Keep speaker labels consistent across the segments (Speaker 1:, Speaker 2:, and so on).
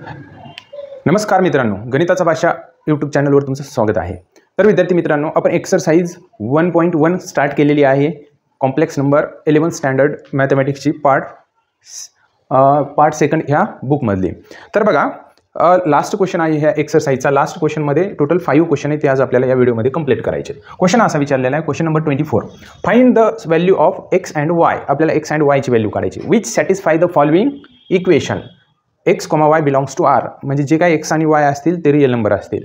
Speaker 1: नमस्कार मित्रांनो, गणिताचा भाषा यूट्यूब चॅनलवर तुमचं स्वागत आहे। तर विद्यार्थी मित्रांनो, आपण एक्सरसाइज 1.1 स्टार्ट केलेली आहे। कॉम्प्लेक्स नंबर 11 स्टँडर्ड मॅथमॅटिक्सची पार्ट सेकंड ह्या बुकमधली। तर बघा, लास्ट क्वेश्चन आहे ह्या एक्सरसाइजचा। लास्ट क्वेश्चनमध्ये टोटल 5 क्वेश्चन आहेत, ते आज आपल्याला या व्हिडिओमध्ये कंप्लीट करायचे। क्वेश्चन असा विचारलेला आहे, question number 24, find the value of x and y. आपल्याला एक्स अँड वायची व्हॅल्यू काढायची, which satisfy the following equation x, y belongs to R. म्हणजे जे काही एक्स आणि वाय असतील ते रिअल नंबर असतील।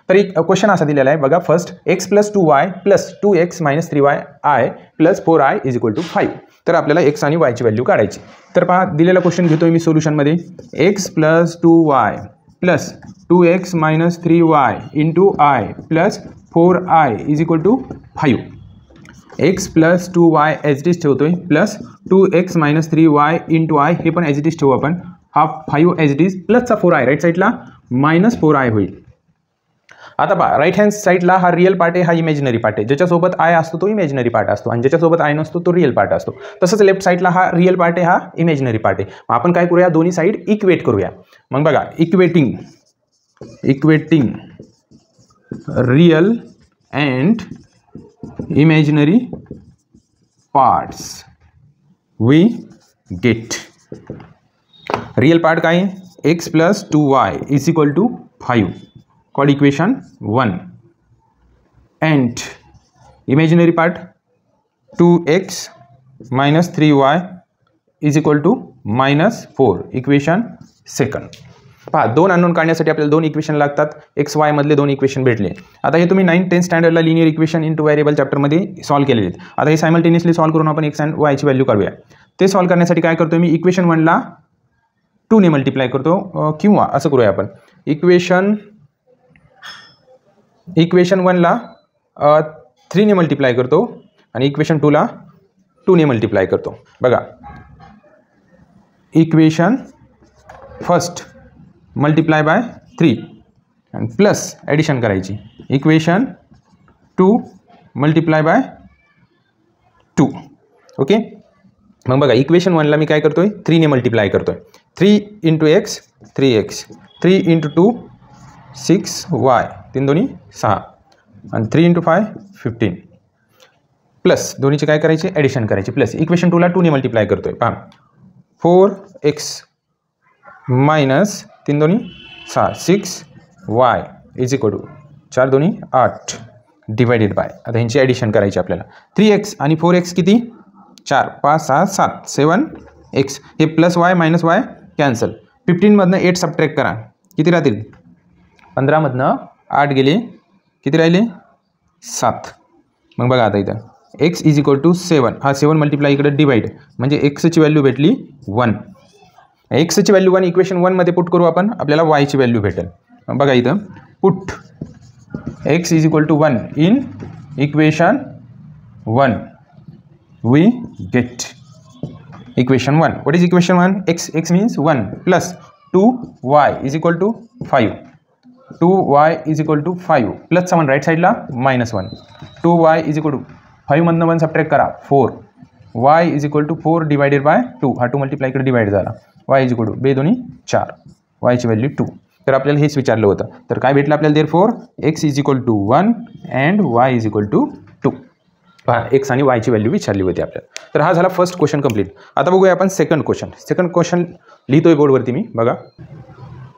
Speaker 1: तर एक क्वेश्चन असा दिलेला आहे बघा, first x plus 2y plus 2x minus 3y plus 4i is equal to 5। तर आपल्याला एक्स आणि वायची व्हॅल्यू काढायची। तर पहा, दिलेला क्वेश्चन घेतोय मी सोल्युशनमध्ये, x plus 2y plus 2x minus 3y into i plus 4i is equal to 5। X plus 2y as it is ठेवतोय plus 2x minus 3y into i, हे पण एज इट इज ठेवू आपण। हा 5 एज इट इज प्लसचा 4i right साईडला minus 4i होईल। आता पहा, राईट हँड साईडला हा रिअल पार्ट आहे, हा इमॅजिनरी पार्ट आहे। ज्याच्यासोबत आय असतो तो इमॅजिनरी पार्ट असतो आणि ज्याच्यासोबत आय नसतो तो रिअल पार्ट असतो। तसंच लेफ्ट साईडला हा रिअल पार्ट आहे, हा इमॅजिनरी पार्ट आहे। आपण काय करूया, दोन्ही साईड इक्वेट करूया। मग बघा, equating real and imaginary parts we get. Real part काय आहे, x plus 2y is equal to 5 called equation 1 and imaginary part 2x minus 3y is equal to minus 4 equation second. पहा, दोन unknown काढण्यासाठी आपल्याला दोन इक्वेशन लागतात। X Y मधले दोन इक्वेशन भेटले। आता हे तुम्ही 9-10 स्टँडर्डला लिनियर इक्वेशन इंटू व्हेरिएबल चॅप्टरमध्ये सॉल्व्ह केलेले आहेत। आता हे सायमल्टेनियसली सॉल्व्ह करून आपण एक्स अँड वायची व्हॅल्यू काढूया। ते सॉल्व्ह करण्यासाठी काय करतो मी, इक्वेशन 1ला 2 ने मल्टिप्लाय करतो, किंवा असं करूया आपण, इक्वेशन 1ला 3 ने मल्टिप्लाय करतो आणि इक्वेशन 2ला 2 ने मल्टिप्लाय करतो। बघा, इक्वेशन फर्स्ट मल्टिप्लाय बाय 3 आणि प्लस ॲडिशन करायची, इक्वेशन 2 मल्टिप्लाय बाय 2। ओके, मग बघा, इक्वेशन 1ला मी काय करतोय, 3 ने मल्टिप्लाय करतोय। 3 into x 3x, 3 into 2 6y, 3 दोन्ही 6 आणि 3 इंटू 5 15 प्लस दोन्हीचे काय करायचे, ॲडिशन करायचे, प्लस इक्वेशन 2ला 2 ने मल्टिप्लाय करतोय। पहा, 4x मायनस 3 दोन्ही 6 6y इज इक्वल टू 4 दोन्ही 8 डिवायडेड बाय, आता ह्यांची ॲडिशन करायची आपल्याला। 3x आणि 4x किती, 4 5 6 7 7x, हे plus y minus y cancel. 15मधनं 8 सबट्रॅक्ट करा, किती राहतील, 15मधनं 8 गेले, किती राहिले, 7। मग बघा, आता इथं x इज इक्वल टू 7, हा 7 मल्टिप्लाय इकडे डिवाइड, म्हणजे एक्सची व्हॅल्यू भेटली 1। एक्सची व्हॅल्यू 1 इक्वेशन 1मध्ये पुट करू आपण, आपल्याला वायची व्हॅल्यू भेटेल। मग बघा, इथं put x is equal to 1 in equation 1 we get equation 1। What is equation 1, x means 1 plus 2y is equal to 5, 2y is equal to 5 प्लसचा 1 राईट साईडला minus 1, 2y is equal to 5मधनं 1 subtract करा 4, y is equal to 4 divided by 2, हा 2 multiply इकडे divide झाला, y is equal to 2 दोन्ही 4, yची value 2। तर आपल्याला हेच विचारलं होतं, तर काय भेटलं आपल्याला, therefore x is equal to 1 and y is equal to 2। पहा, एक्स आणि वायची व्हॅल्यू विचारली होती आपल्याला। तर हा झाला फर्स्ट क्वेश्चन कंप्लीट। आता बघूया आपण सेकंड क्वेश्चन लिहितोय बोर्डवरती मी, बघा।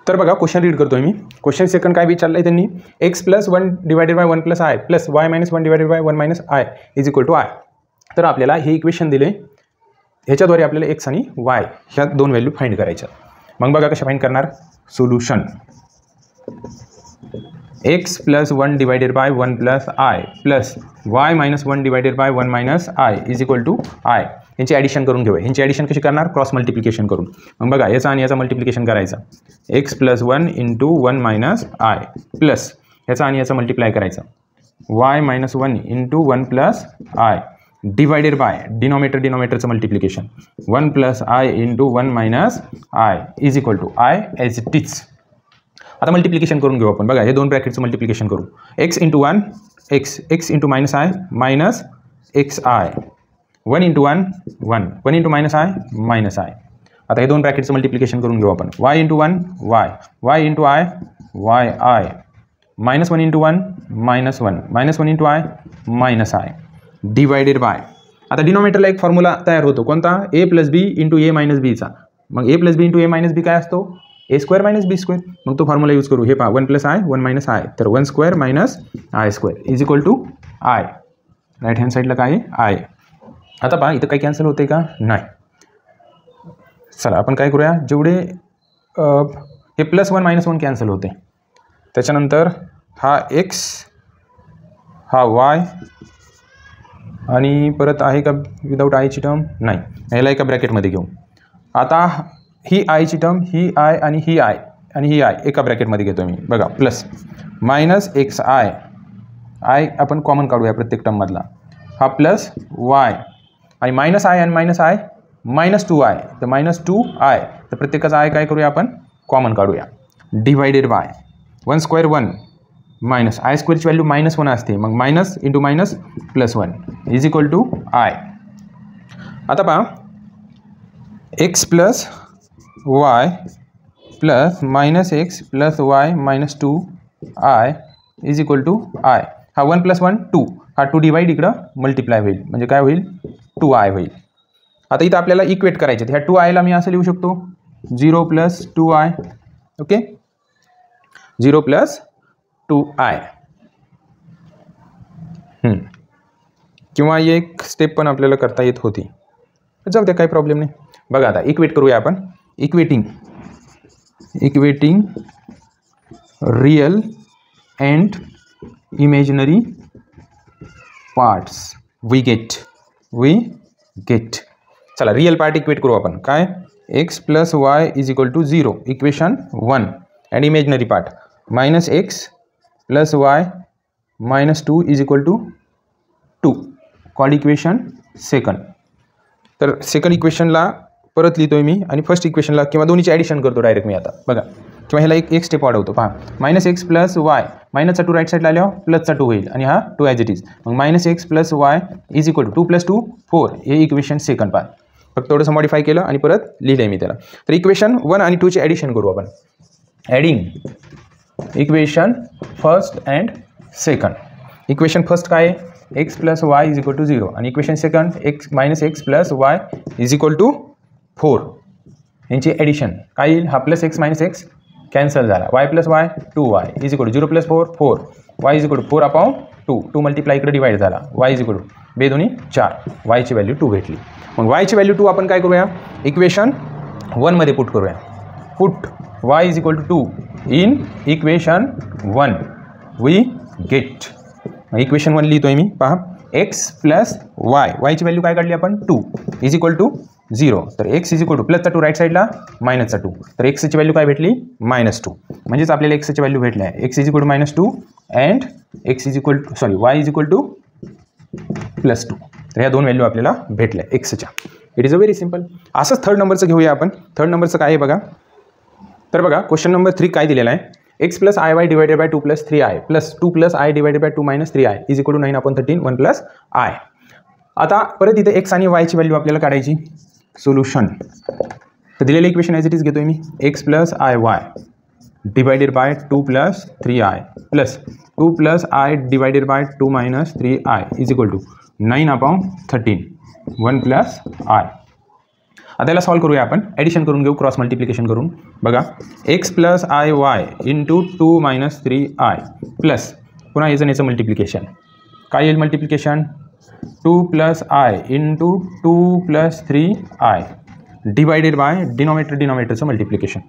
Speaker 1: तर बघा, क्वेश्चन रीड करतोय मी। क्वेश्चन सेकंड काय विचारलं आहे त्यांनी, x plus 1 divided by 1 plus i plus y minus 1 divided by 1 minus i is equal to i. तर आपल्याला हे इक्वेशन दिले, ह्याच्याद्वारे आपल्याला एक्स आणि वाय ह्या दोन व्हॅल्यू फाइंड करायच्या। मग बघा कशा फाइंड करणार, solution x plus 1 divided by 1 plus i plus y minus 1 divided by 1 minus i is equal to i. यांची ॲडिशन करून घेऊया। ह्यांची ॲडिशन कशी करणार, क्रॉस मल्टिप्लिकेशन करून। मग बघा, याचा आणि याचा मल्टिप्लिकेशन करायचा, x plus 1 into 1 minus i plus याचा आणि याचा मल्टिप्लाय करायचा, y minus 1 into 1 plus i divided by डिनॉमिनेटरचं multiplication, 1 plus i into 1 minus i is equal to i as it is. आता मल्टिप्लिकेशन करून घेऊ आपण। बघा, हे दोन ब्रॅकेटचं मल्टिप्लिकेशन करू, x into 1 x into minus i minus x i, 1 into 1 1 into minus i minus I, आता हे दोन ब्रॅकेटचं मल्टिप्लिकेशन करून घेऊ आपण. y into 1 y, y into I Y I, minus 1 into 1 minus 1, minus 1 into I minus I divided bye. आता डिनॉमिनेटरला एक formula तयार होतो कोणता, ए प्लस बी इंटू ए मायनस बीचा. मग ए प्लस बी इंटू ए मायनस बी काय असतो, ए स्क्वेअर मायनस बी स्क्वेअर. मग तो फॉर्म्युला यूज करू. हे पहा 1 प्लस आय 1 मायनस आय, तर 1 square minus i square is equal to i. Right hand साईडला काय आहे आय. आता पहा इथं काही कॅन्सल होते का, नाही. चला आपण काय करूया, जेवढे हे प्लस 1 मायनस 1 कॅन्सल होते, त्याच्यानंतर हा एक्स हा वाय आणि परत आहे का विदाऊट आयची टर्म, नाही, ह्याला एका ब्रॅकेटमध्ये घेऊ. आता ही आयची टर्म, ही आय आणि ही आय आणि ही आय एका ब्रॅकेटमध्ये घेतो मी. बघा plus minus x i, i आपण कॉमन काढूया प्रत्येक टर्ममधला, हा प्लस वाय आणि मायनस आय आणि मायनस आय मायनस 2 आय, तर मायनस 2 आय, तर प्रत्येकाचा आय काय करूया आपण कॉमन काढूया. Divided by 1 square 1 minus i स्क्वेअरची value minus 1 असते, मग minus into minus plus 1 is equal to i. आता पहा x plus y plus minus x plus y minus 2 i is equal to i. हा 1 plus 1 2, हा 2 divide इकडं multiply होईल, म्हणजे काय होईल 2 आय होईल. आता इथं आपल्याला इक्वेट करायचे, ह्या 2 आयला मी असं लिहू शकतो 0 plus 2 I. Okay, 0 plus 2 I. किंवा एक स्टेप पण आपल्याला करता येत होती, जाऊ द्या काही प्रॉब्लेम नाही. बघा आता इक्वेट करूया आपण. Equating real and imaginary parts we get. चला रियल पार्ट इक्वेट करू आपण. काय, x plus y is equal to 0 equation 1, and imaginary part minus x plus y minus 2 is equal to 2, called equation second. तर second इक्वेशनला परत लिहितोय मी आणि first इक्वेशनला किंवा दोन्हीची ॲडिशन करतो डायरेक्ट मी आता. बघा, किंवा ह्याला एक स्टेप वाढवतो. पहा मायनस एक्स प्लस वाय, मायनसचा 2 राईट साईडला आल्यावर प्लसचा 2 होईल आणि हा 2 ॲज इट इज. मग minus x plus y is equal to 2 plus 2 4, हे इक्वेशन सेकंड पार्ट. फक्त थोडंसं मॉडिफाय केलं आणि परत लिहिलं आहे मी त्याला. तर इक्वेशन 1 आणि 2ची ॲडिशन करू आपण. Adding equation first and second. Equation first काय आहे, x plus y is equal to 0 आणि equation second x minus x plus y is equal to 4. यांची ॲडिशन काय येईल, हा plus x minus x cancel झाला, y plus y 2y is equal to 0 plus 4 4, y is equal to 4 upon 2, 2 multiply इकडे divide झाला, y is equal to बेदोन्ही 4, वायची value 2 भेटली. मग वायची value 2 आपण काय करूया, इक्वेशन 1 मध्ये पुट करूया. Put y is equal to 2 in equation 1 we get. Equation 1 लिहितोय मी. पहा एक्स प्लस वाय, वायची व्हॅल्यू काय काढली आपण 2 इज इक्वल टू 0, तर एक्स इज इक्वल टू प्लसचा 2 राईट साईडला मायनसचा 2, तर एक्सची व्हॅल्यू काय भेटली -2, म्हणजेच आपल्याला एक्सची व्हॅल्यू भेटली आहे x is equal to -2 and x is equal to y is equal to +2. तर ह्या दोन व्हॅल्यू आपल्याला भेटल्या एक्सच्या. It is a very simple. असंच थर्ड नंबरचं घेऊया आपण. थर्ड नंबरचं काय आहे बघा. तर बघा क्वेश्चन नंबर 3 काय दिलेला आहे, x plus i y divided by 2 + 3i plus 2 + i divided by 2 - 3i is equal to 9/13 1 + i. आता परत इथे एक्स आणि वायची व्हॅल्यू आपल्याला काढायची. सोल्युशन, तर दिलेलं इक्वेशन ॲज इट इज घेतोय मी. X plus i y divided by 2 + 3i plus 2 + i divided by 2 - 3i is equal to 9/13 1 + i. आता याला सॉल्व करूया आपण. ॲडिशन करून घेऊ, क्रॉस मल्टिप्लिकेशन करून. बघा x plus i y into 2 - 3i plus पुन्हा याचं मल्टिप्लिकेशन काय येईल, multiplication 2 + i into 2 + 3i divided by डिनॉमिनेटरचं multiplication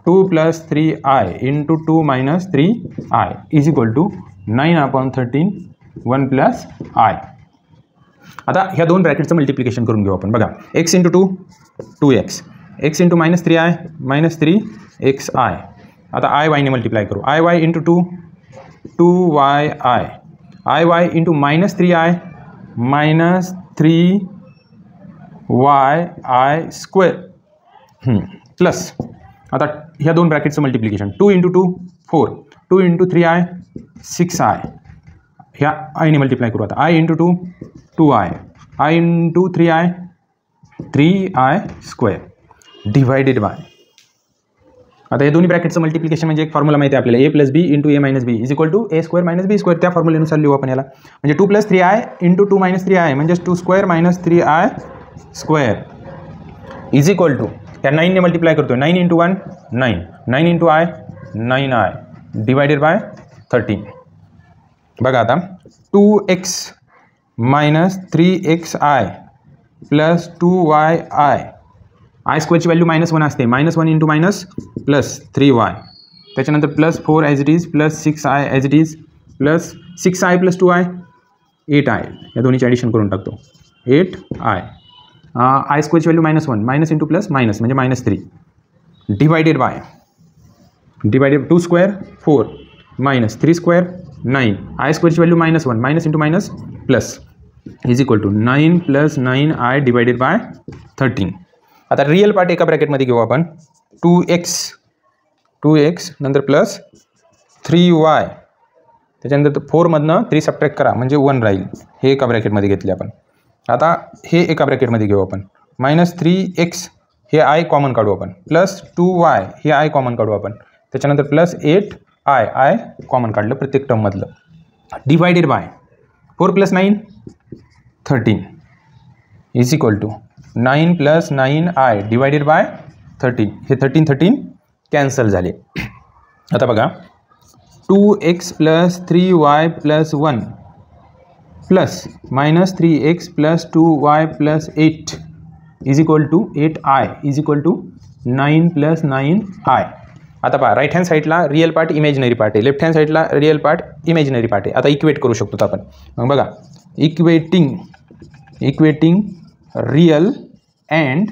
Speaker 1: 2 + 3i into 2 - 3i is equal to 9/13 1 + i. आता ह्या दोन ब्रॅकेटचं मल्टिप्लिकेशन करून घेऊ आपण. बघा x into 2 2x, x into -3i -3xi. आता आय वायने मल्टिप्लाय करू. I y into 2 2yi, I y into -3i -3yi square plus आता ह्या दोन ब्रॅकेटचं multiplication 2 into 2 4 2 into 3i 6i. ह्या आयने मल्टिप्लाय करू. आता I into 2 2i, I into 3i 3i square divided by, आता हे दोन्ही ब्रॅकेटचं मल्टिप्लिकेशन म्हणजे एक फॉर्म्युला माहिती आहे आपल्याला, a plus b into a minus b is equal to a square minus b square. त्या फॉर्म्युलेनुसार लिहू आपण याला, म्हणजे 2 + 3i इंटू 2 - 3i म्हणजे 2 square minus 3i square is equal to, त्या 9ने मल्टिप्लाय करतो, 9 into 1 9, 9 into i 9i divided by 13. बघा आता 2x minus 3xi plus 2yi, i स्क्वेअरची value -1 असते, -1 इंटू मायनस प्लस 3y, त्याच्यानंतर plus 4 as it is plus 6i as it is plus 6i plus 2i 8i, या दोन्हीची addition करून टाकतो 8i. I स्क्वेअरची value -1, minus into plus minus म्हणजे -3 divided by 2 square 4 minus 3 square 9, i स्क्वेअरची value -1, minus into minus plus is equal to 9 + 9i divided by 13. आता real part एका ब्रॅकेटमध्ये घेऊ आपण, 2x नंतर प्लस 3y, त्याच्यानंतर 4मधनं 3 सबट्रॅक्ट करा म्हणजे 1 राहील, हे एका ब्रॅकेटमध्ये घेतले आपण. आता हे एका ब्रॅकेटमध्ये घेऊ आपण, -3x हे i कॉमन काढू आपण, प्लस 2y हे i कॉमन काढू आपण, त्याच्यानंतर प्लस 8i कॉमन काढलं प्रत्येक टर्ममधलं, divided by 4 + 9 13 is equal to 9 + 9i divided by 13. हे 13 कॅन्सल झाले. आता बघा 2x + 3y + 1 plus -3x + 2y + 8 is equal to 8i is equal to 9 + 9i. आता पहा राईट हँड साईडला रिअल पार्ट इमेजिनरी पार्ट आहे, लेफ्ट हँड साईडला रिअल पार्ट इमेजिनरी पार्ट आहे. आता इक्वेट करू शकतो आपण. मग बघा equating real and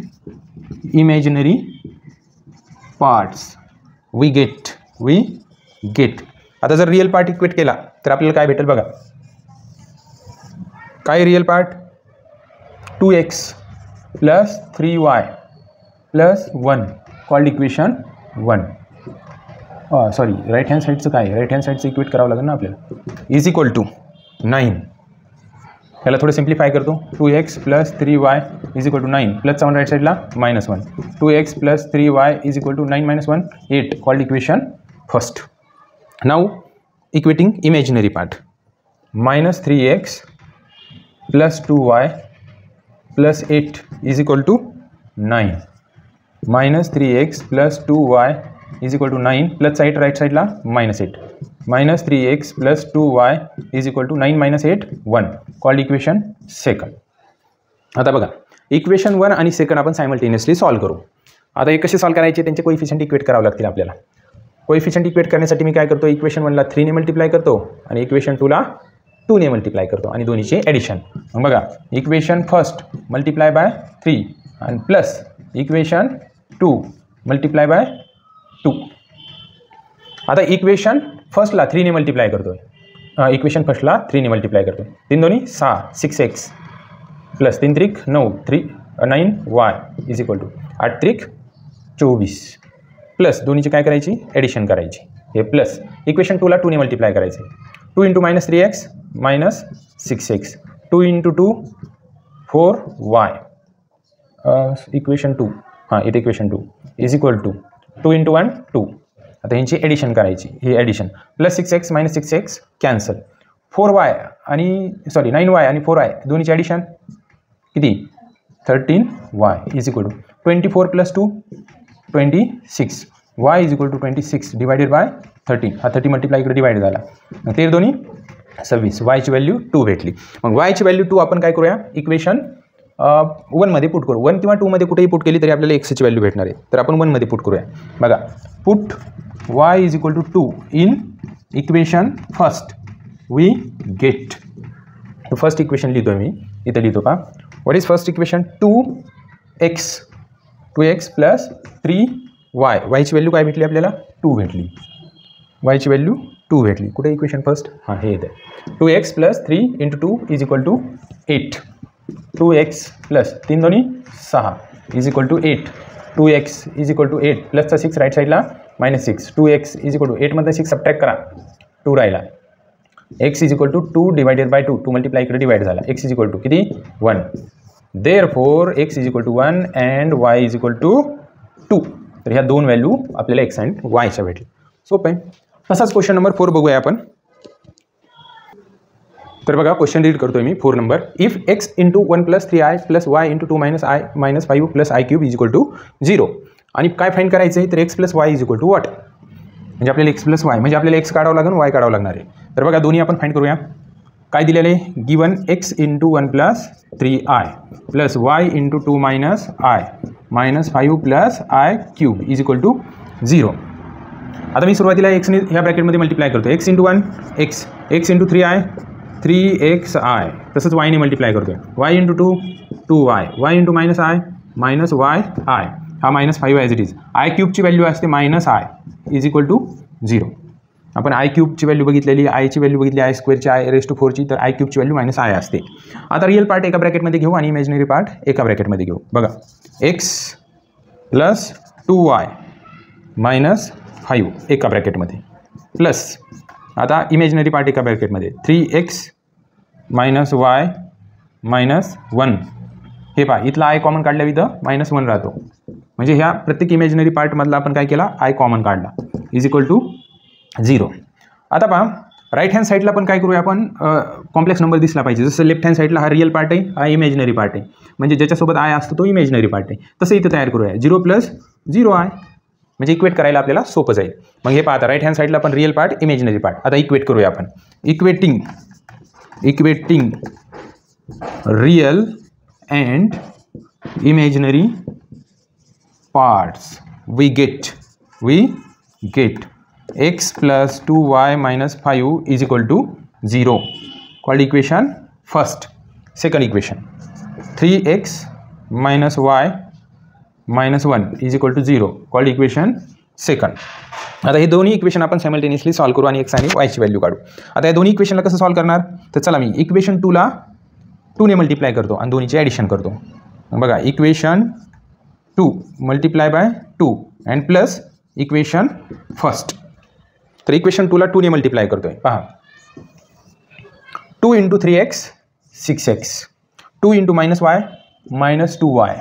Speaker 1: imaginary parts we get. आता जर रिअल पार्ट इक्वेट केला तर आपल्याला काय भेटेल बघा, काय real part 2x + 3y + 1 called equation 1. Sorry right hand साईडचं काय, राईट हँड साईडचं इक्वेट करावं लागेल ना आपल्याला, इज इक्वल टू 9. याला थोडं सिम्प्लिफाय करतो, 2x + 3y is equal to 9, प्लसचा 1 राईट साईडला -1, 2x + 3y is equal to 9 - 1 8 called equation first. Now equating imaginary part, -3x + 2y + 8 is equal to 9, -3x + 2y is equal to 9 प्लसचा 8 right साईडला -8, -3x + 2y is equal to 9 - 8 1 called equation second. आता बघा equation 1 आणि second आपण simultaneously solve करू. आता हे कसे सॉल्व करायचे, त्यांचे कोइफिशियंट इक्वेट करावं लागतील आपल्याला. कोइफिशियंट इक्वेट करण्यासाठी मी काय करतो, इक्वेशन 1ला 3ने मल्टिप्लाय करतो आणि इक्वेशन 2ला 2ने मल्टिप्लाय करतो आणि दोन्हीचे ॲडिशन. मग बघा इक्वेशन फर्स्ट मल्टिप्लाय बाय 3 आणि प्लस इक्वेशन 2 मल्टिप्लाय बाय 2. आता इक्वेशन फर्स्टला 3ने मल्टिप्लाय करतो, इक्वेशन फर्स्टला 3ने मल्टिप्लाय करतो, 3 दोन्ही 6 6x प्लस 3 त्रिक 9y इज इक्वल टू 8 त्रिक 24 प्लस दोन्हीची काय करायची ॲडिशन करायची, हे प्लस इक्वेशन 2ला 2ने मल्टिप्लाय करायचे, 2 into -3x -6x 2 into 2 4y equation 2 इथे equation 2 is equal to 2 into 1 2. आता यांची ॲडिशन करायची, ही addition plus 6x -6x cancel, 4y आणि 9y आणि 4y दोन्हीची ॲडिशन किती 13y is equal to 24 + 2 26 y is equal to 26 divided by 13. हा 30 multiply इकडे डिवाइड झाला, 13 दोन्ही 26, वायची व्हॅल्यू 2 भेटली. मग वायची व्हॅल्यू 2 आपण काय करूया इक्वेशन 1मध्ये पुट करू. 1 किंवा 2मध्ये कुठेही पुट केली तरी आपल्याला एक्सची व्हॅल्यू भेटणार आहे, तर आपण 1मध्ये पुट करूया. बघा put y is equal to 2 in equation first we get. First equation लिहितो मी, इथे लिहितो का, what is first equation 2x + 3y, वायची व्हॅल्यू काय भेटली आपल्याला 2 भेटली, वायची व्हॅल्यू 2 भेटली. कुठे इक्वेशन फर्स्ट, हां हे येते 2x + 3 × 2 is equal to 8, 2x plus 3 दोन्ही 6 is equal to 8, 2x is equal to 8 प्लसचा 6 राईट साईडला -6, 2x इज इक्वल टू 8मधनं 6 सबट्रॅक्ट करा 2 राहिला, x is equal to 2 divided by 2, 2 multiply इकडे डिवाइड झाला, x इज इक्वल टू किती 1. Therefore x is equal to 1 and y is equal to 2. तर ह्या दोन व्हॅल्यू आपल्याला एक्स अँड वायच्या भेटल्या. सोपं आहे. तसाच क्वेश्चन नंबर 4 बघूया आपण. तर बघा क्वेश्चन रीड करतोय मी 4 नंबर. If x into 1 + 3i + y into 2 - i - 5 + i³ is equal to 0. आणि काय फाईंड करायचं आहे तर x + y is equal to what. म्हणजे आपल्याला x + y म्हणजे आपल्याला x काढावं लागेल y काढावं लागणार आहे. तर बघा दोन्ही आपण फाईंड करूया. काय दिलेलं आहे given x into 1 + 3i + y into 2 - i - 5 + i³ is equal to 0. आता मी सुरुवातीला एक्सने ह्या ब्रॅकेटमध्ये मल्टिप्लाय करतो. x into 1 x into 3i 3xi. तसंच वायने मल्टिप्लाय करतो. y into 2 2y y into -i -yi हा -5 ॲज इट इज. i³ ची व्हॅल्यू असते -i इज इक्वल टू 0. आपण i³ ची व्हॅल्यू बघितलेली, आयची व्हॅल्यू बघितली i² i⁴ ची, तर i³ ची व्हॅल्यू -i असते. आता रिअल पार्ट एका ब्रॅकेटमध्ये घेऊ आणि इमॅजिनरी पार्ट एका ब्रॅकेटमध्ये घेऊ. बघा x + 2y - 5 एका ब्रॅकेटमध्ये प्लस आता इमॅजिनरी पार्ट एका ब्रॅकेटमध्ये 3x - y - 1. हे पहा इथला आय कॉमन काढल्या इथं -1 राहतो. म्हणजे ह्या प्रत्येक इमॅजिनरी पार्टमधला आपण काय केला आय कॉमन काढला इज इक्वल टू 0. आता पहा राईट हँड साईडला पण काय करूया आपण कॉम्प्लेक्स नंबर दिसला पाहिजे. जसं लेफ्ट हँड साईडला हा रिअल पार्ट आहे हा इमॅजिनरी पार्ट आहे. म्हणजे ज्याच्यासोबत आय असतो तो इमॅजिनरी पार्ट आहे. तसं इथं तयार करूया 0 + 0i म्हणजे इक्वेट करायला आपल्याला सोपं जाईल. मग हे पहा आता राईट हँड साईडला पण रिअल पार्ट इमॅजिनरी पार्ट. आता इक्वेट करूया आपण. Equating real and imaginary parts we get x + 2y - 5 is equal to 0 called equation first. Second equation 3x - y - 1 is equal to 0 called equation second. आता हे दोन्ही equation आपण simultaneously solve करू आणि x आणि y ची व्हॅल्यू काढू. आता या दोन्ही इक्वेशनला कसं सॉल्व करणार तर चला मी इक्वेशन 2 ला 2 ने मल्टिप्लाय करतो आणि दोन्हीचे ॲडिशन करतो. बघा equation 2 × 2 and plus equation first. तर इक्वेशन 2 ला 2 ने मल्टिप्लाय करतोय. पहा 2 × 3x 6x 2 × -y -2y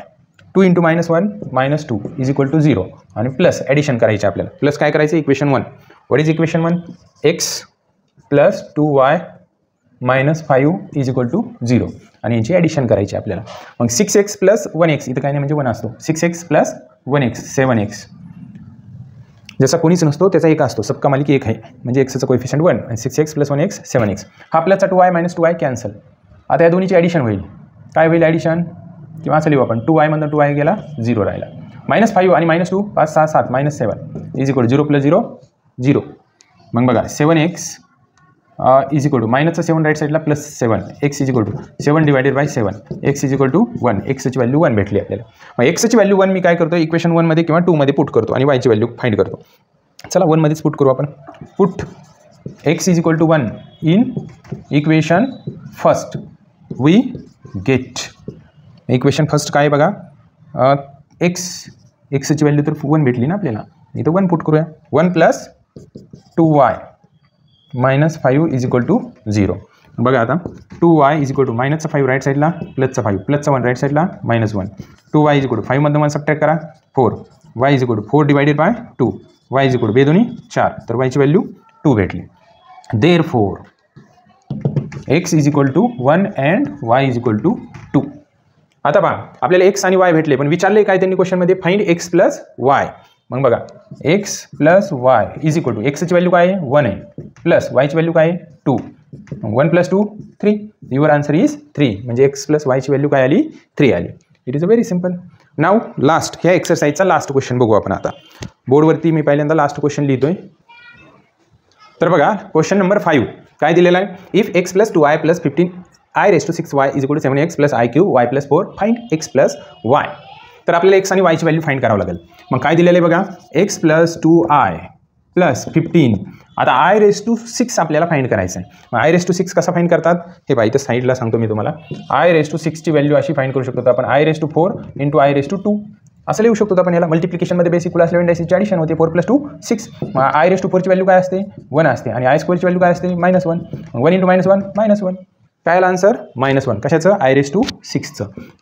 Speaker 1: 2 × -1 -2 is equal to 0 आणि प्लस ॲडिशन करायचे आपल्याला. प्लस काय करायचं equation 1. What is equation 1 x + 2y - 5 is equal to 0 आणि यांची ॲडिशन करायची आपल्याला. मग 6x + 1x इथं काय नाही म्हणजे 1 असतो. 6x + 1x 7x. जसा कोणीच नसतो त्याचा एक असतो. सबका मालिक एक आहे म्हणजे एक्सचं कोएफिशियंट 1 आणि 6x + 1x 7x. हा प्लसचा 2y - 2y कॅन्सल. आता या दोन्हीची ॲडिशन होईल. काय होईल ॲडिशन किंवा असं लिहू आपण 2y मधून 2y गेला 0 राहिला. -5 आणि -2 5 6 7 -7 इज इक्वल 0 + 0 0. मग बघा 7x इज इक्वल टू मायनसचा 7 राईट साईडला +7 x is equal to 7 / 7 x is equal to 1. एक्सची व्हॅल्यू 1 भेटली आपल्याला. मग एक्सची व्हॅल्यू 1 मी काय करतो इक्वेशन 1 मध्ये किंवा 2 मध्ये पुट करतो आणि वायची व्हॅल्यू फाइंड करतो. चला 1 मध्येच पुट करू आपण. Put x is equal to 1 in equation first we get. Equation first काय बघा एक्सची व्हॅल्यू तर 1 भेटली ना आपल्याला. इथं 1 पुट करूया. 1 + 2y -5 इज इक्वल टू 0. बघा आता 2y is equal to -5 right साईडला +5 +1 राईट साईडला -1. 2y इज इक्वल टू 5 मधून 1 सबट्रॅक्ट करा 4. y is equal to 4 / 2. y is equal to 2 × 4 तर y ची व्हॅल्यू 2 भेटली. Therefore x is equal to 1 and y is equal to 2. आता पहा आपल्याला x आणि y भेटले पण विचारले काय त्यांनी क्वेश्चनमध्ये फाइंड x + y. मग बघा x + y is equal to एक्सची व्हॅल्यू काय आहे 1 आहे प्लस वायची व्हॅल्यू काय आहे 2. 1 + 2 3. Your answer is 3. म्हणजे x + y ची व्हॅल्यू काय आली 3 आली. It is a very simple. Now last ह्या एक्सरसाइजचा लास्ट क्वेश्चन बघू आपण. आता बोर्डवरती मी पहिल्यांदा लास्ट क्वेश्चन लिहितोय. तर बघा क्वेश्चन नंबर 5 काय दिलेला आहे if x + 2i + 15i⁶y is equal to 7x + i³ y + 4 find x + y. तर आपल्याला x आणि y ची व्हॅल्यू फाइंड करावं लागेल. मग काय दिलेलं आहे बघा x + 2i + 15. आता i⁶ आपल्याला फाइंड करायचं आहे. मग i⁶ कसा फाइंड करतात हे बाई इथं साईडला सांगतो मी तुम्हाला. i⁶ ची व्हॅल्यू अशी फाइंड करू शकतो आपण i⁴ × i⁴ असं लिहू शकतो आपण. याला मल्टिप्लिकेशनमध्ये बेसिक क्लास 11 डायसीची ॲडिशन होते 4 + 2 6. मग i⁴ ची व्हॅल्यू काय असते 1 असते आणि i² ची व्हॅल्यू काय असते -1. 1 × -1 -1. काय आलं आन्सर -1 कशाचं i⁻⁶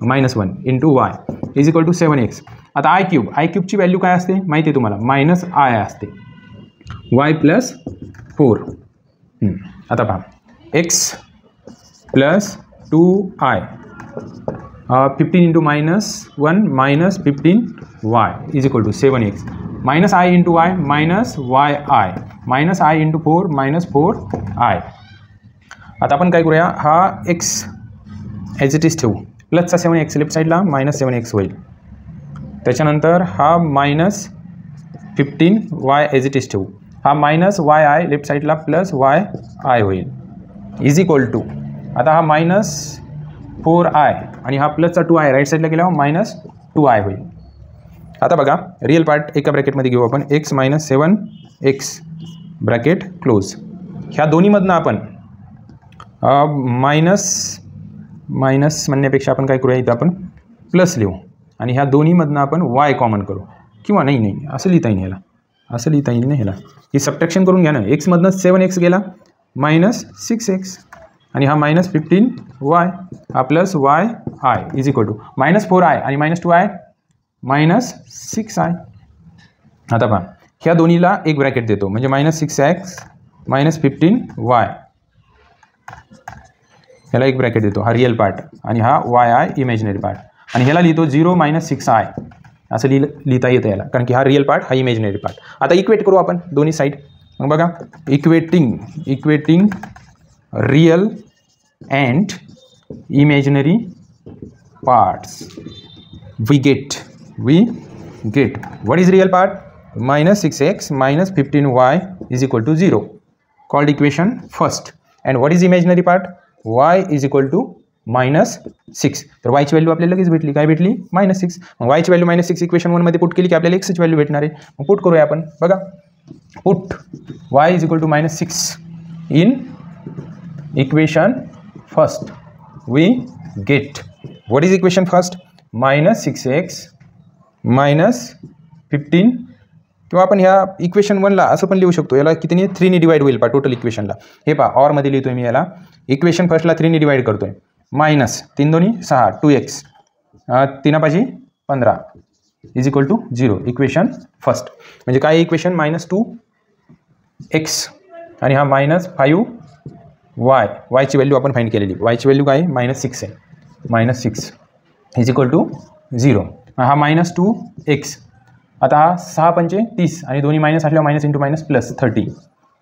Speaker 1: -1 into y is equal to 7x. आता आय क्यूबची व्हॅल्यू काय असते माहिती आहे तुम्हाला -i असते y + 4. आता पहा x + 2i 15 into -1 -15y is equal to 7x -i into y -yi -i into 4 -4i. आता आपण काय करूया हा x ॲज इट इज ठेवू प्लसचा 7x लेफ्ट साईडला -7x होईल. त्याच्यानंतर हा -15y ॲज इट इज ठेवू हा -yi लेफ्ट साईडला +yi होईल इज इक्वल टू आता हा -4i आणि हा प्लसचा 2i राईट साईडला गेल्यावर -2i होईल. आता बघा रिअल पार्ट एका ब्रॅकेटमध्ये घेऊ आपण x - 7x ब्रॅकेट क्लोज. ह्या दोन्हीमधनं आपण मायनस म्हणण्यापेक्षा आपण काय करूया इथं आपण प्लस लिहू आणि ह्या दोन्हीमधनं आपण y कॉमन करू किंवा नाही असं लिहिता येईल ह्याला असं लिहिता येईल ना ह्याला ही सबट्रॅक्शन करून घ्या ना. एक्समधनं 7x गेला -6x आणि हा -15y हा +yi is equal to -4i आणि -2i -6i. आता पहा ह्या दोन्हीला एक ब्रॅकेट देतो म्हणजे -6x -15y ह्याला एक ब्रॅकेट देतो हा रिअल पार्ट आणि हा yi इमॅजिनरी पार्ट आणि ह्याला लिहितो 0 - 6i असं लिहिता येतं याला कारण की हा रिअल पार्ट हा इमॅजिनरी पार्ट. आता इक्वेट करू आपण दोन्ही साईड. मग बघा equating real and imaginary parts we get what is real part -6x -15y is equal to 0 called equation first and what is imaginary part y is equal to -6. तर y ची value आपल्याला लगेच भेटली काय भेटली -6. मग y ची value -6 equation 1 मध्ये पुट केली की आपल्याला x ची व्हॅल्यू भेटणार आहे. मग पुट करूया आपण बघा put y is equal to -6 in equation first we get what is equation first -6x -15 किंवा आपण ह्या इक्वेशन 1ला असं पण लिहू शकतो याला कितीने 3 ने डिवाइड होईल पा टोटल इक्वेशनला. हे पहा ऑर मध्ये लिहितोय मी याला इक्वेशन फर्स्टला 3 ने डिवाइड करतोय -3 दोन्ही 6 2x 3 पाशी 15 is equal to 0 equation first. म्हणजे काय इक्वेशन -2x आणि हा -5y ची व्हॅल्यू आपण फाइंड केलेली y ची व्हॅल्यू काय -6 आहे -6 इज इक्वल टू 0. हा -2x आता हा 6 पंचे 30 आणि दोन्ही मायनस असल्यावर minus into minus plus 30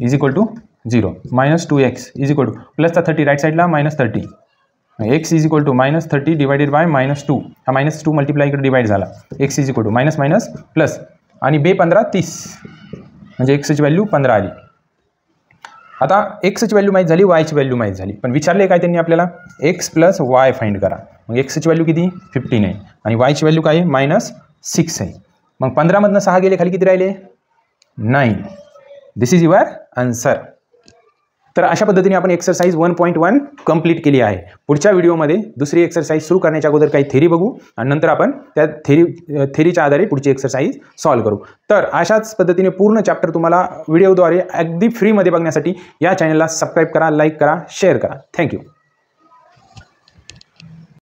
Speaker 1: is equal to 0 -2x is equal to प्लसचा 30 राईट साईडला -30 x is equal to -30 divided by -2 हा -2 मल्टिप्लाय इकडे डिवाइड झाला x is equal to minus plus आणि 15 30 म्हणजे एक्सची व्हॅल्यू 15 आली. आता एक्सची व्हॅल्यू माहीत झाली वायची व्हॅल्यू माहीत झाली पण विचारले काय त्यांनी आपल्याला x + y फाइंड करा. मग एक्सची व्हॅल्यू किती 15 आहे आणि वायची व्हॅल्यू काय आहे -6 आहे. मग 15 मधनं 6 गेले खाली किती राहिले 9. दिस इज युअर आन्सर. तर अशा पद्धतीने आपण एक्सरसाइज 1.1 कंप्लीट केली आहे. पुढच्या व्हिडिओमध्ये दुसरी एक्सरसाइज सुरू करण्याच्या अगोदर काही थेरी बघू आणि नंतर आपण त्या थेरीच्या आधारे पुढची एक्सरसाइज सॉल्व करू. तर अशाच पद्धतीने पूर्ण चॅप्टर तुम्हाला व्हिडिओद्वारे अगदी फ्रीमध्ये बघण्यासाठी या चॅनलला सबस्क्राईब करा, लाईक करा, शेअर करा. थँक्यू.